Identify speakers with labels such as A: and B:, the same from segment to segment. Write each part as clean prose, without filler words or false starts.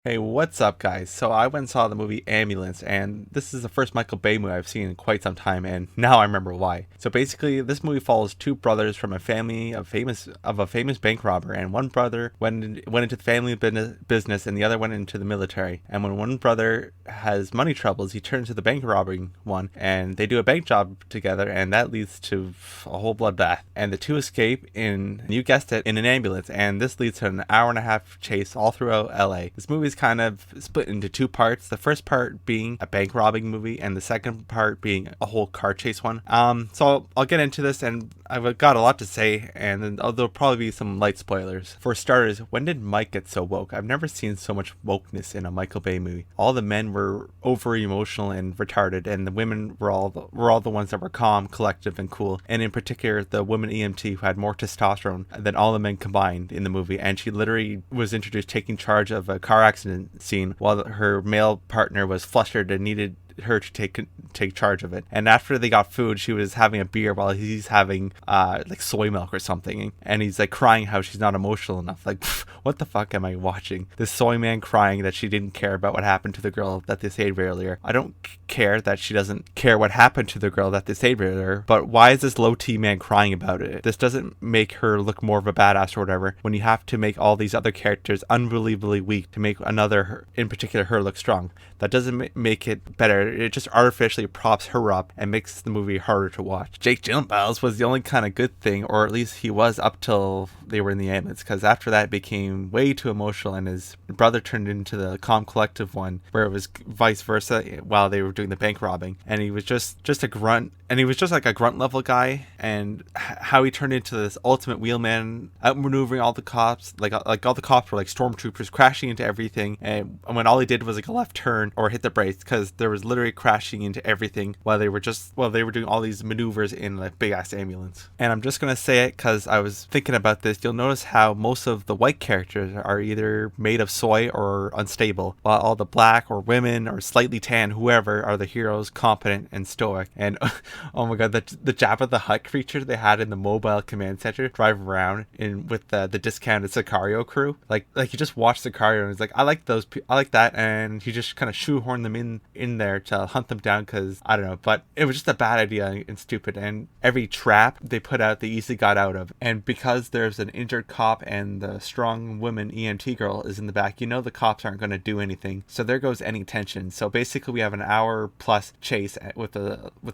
A: Hey, what's up, guys? So I went and saw the movie Ambulance, and this is the first Michael Bay movie I've seen in quite some time, and now I remember why. So basically, this movie follows two brothers from a family of a famous bank robber, and one brother went into the family business, and the other went into the military. And when one brother has money troubles, he turns to the bank robbing one, and they do a bank job together, and that leads to a whole bloodbath. And the two escape in, you guessed it, in an ambulance, and this leads to an hour and a half chase all throughout LA. This movie is kind of split into two parts. The first part being a bank robbing movie, and the second part being a whole car chase one. So I'll get into this, and I've got a lot to say, and then there'll probably be some light spoilers. For starters, when did Mike get so woke? I've never seen so much wokeness in a Michael Bay movie. All the men were over emotional and retarded, and the women were all the ones that were calm, collective, and cool. And in particular, the woman EMT who had more testosterone than all the men combined in the movie, and she literally was introduced taking charge of a car accident scene while her male partner was flustered and needed her to take charge of it. And after they got food, she was having a beer while he's having like soy milk or something, and he's like crying how she's not emotional enough. Like, what the fuck am I watching? This soy man crying that she didn't care about what happened to the girl that they saved earlier. I don't care that she doesn't care what happened to the girl that they saved earlier, but why is this low T man crying about it? This doesn't make her look more of a badass or whatever when you have to make all these other characters unbelievably weak to make another, in particular her, look strong. That doesn't make it better. It just artificially props her up and makes the movie harder to watch. Jake Gyllenhaal was the only kind of good thing, or at least he was up till they were in the ambulance, because after that it became way too emotional, and his brother turned into the calm collective one, where it was vice versa while they were doing the bank robbing, and he was just a grunt, and he was just like a grunt level guy, and how he turned into this ultimate wheelman, outmaneuvering all the cops, like all the cops were like stormtroopers crashing into everything, and when all he did was like a left turn or hit the brakes, because there was literally crashing into everything while they were doing all these maneuvers in a big ass ambulance. And I'm just gonna say it because I was thinking about this. You'll notice how most of the white characters are either made of soy or unstable, while all the black or women or slightly tan, whoever, are the heroes, competent and stoic. And oh my god, the Jabba the Hutt creature they had in the mobile command center drive around in with the discounted Sicario crew, like you just watch Sicario and it's like, I like I like that, and he just kind of shoehorned them in there to hunt them down, because I don't know, but it was just a bad idea and stupid, and every trap they put out they easily got out of. And because there's an injured cop and the strong woman EMT girl is in the back, the cops aren't going to do anything, so there goes any tension. So basically we have an hour plus chase with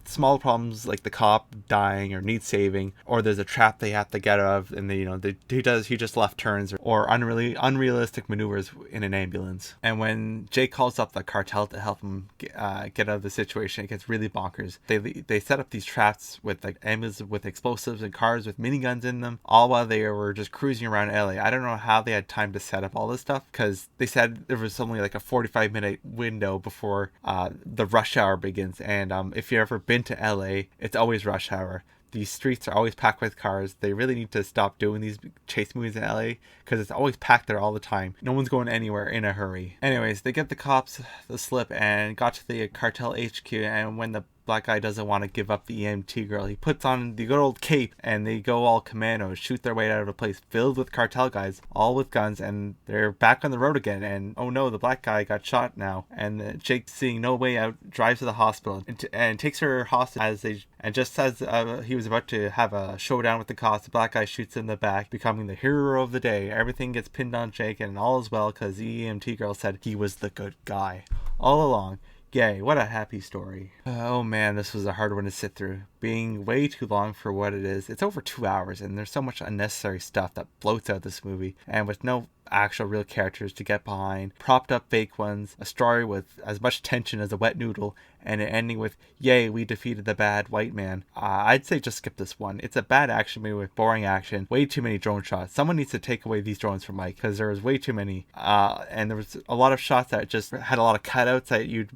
A: small problems like the cop dying or needs saving, or there's a trap they have to get out of, and he just left turns or unrealistic maneuvers in an ambulance. And when Jake calls up the cartel to help him get out of the situation, it gets really bonkers. They set up these traps with like ambulances with explosives and cars with miniguns in them, all while they were just cruising around LA. I don't know how they had time to set up all this stuff, because they said there was only like a 45-minute window before the rush hour begins, and if you've ever been to LA, it's always rush hour. These streets are always packed with cars. They really need to stop doing these chase movies in LA, because it's always packed there all the time. No one's going anywhere in a hurry. Anyways, they get the cops the slip and got to the cartel HQ, and when the black guy doesn't want to give up the EMT girl, he puts on the good old cape, and they go all commando, shoot their way out of a place filled with cartel guys, all with guns, and they're back on the road again. And oh no, the black guy got shot now, and Jake, seeing no way out, drives to the hospital and takes her hostage. And just as he was about to have a showdown with the cops, the black guy shoots in the back, becoming the hero of the day. Everything gets pinned on Jake, and all is well, because the EMT girl said he was the good guy all along. Yay, what a happy story. Oh man, this was a hard one to sit through. Being way too long for what it is. It's over 2 hours, and there's so much unnecessary stuff that floats out of this movie, and with no actual real characters to get behind, propped up fake ones, a story with as much tension as a wet noodle, and an ending with, yay, we defeated the bad white man. I'd say just skip this one. It's a bad action movie with boring action, way too many drone shots. Someone needs to take away these drones from Mike, because there was way too many, and there was a lot of shots that just had a lot of cutouts that you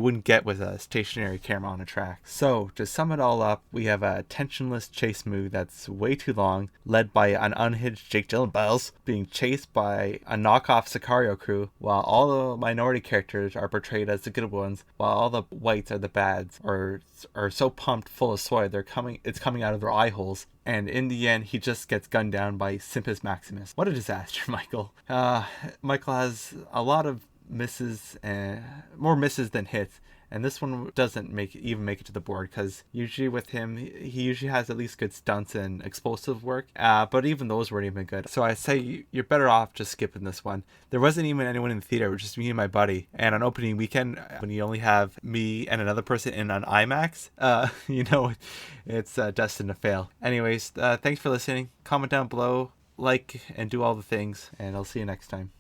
A: wouldn't get with a stationary camera on a track. So to sum it all up, we have a tensionless chase movie that's way too long, led by an unhinged Jake Gyllenhaal being chased chased by a knockoff Sicario crew, while all the minority characters are portrayed as the good ones, while all the whites are the bads, or are so pumped full of soy it's coming out of their eye holes. And in the end, he just gets gunned down by Simpus Maximus. What a disaster, Michael. Michael has a lot of misses, and more misses than hits. And this one doesn't make it to the board, because usually with him, he usually has at least good stunts and explosive work. But even those weren't even good. So I say you're better off just skipping this one. There wasn't even anyone in the theater. It was just me and my buddy. And on opening weekend, when you only have me and another person in an IMAX, it's destined to fail. Anyways, thanks for listening. Comment down below, like, and do all the things. And I'll see you next time.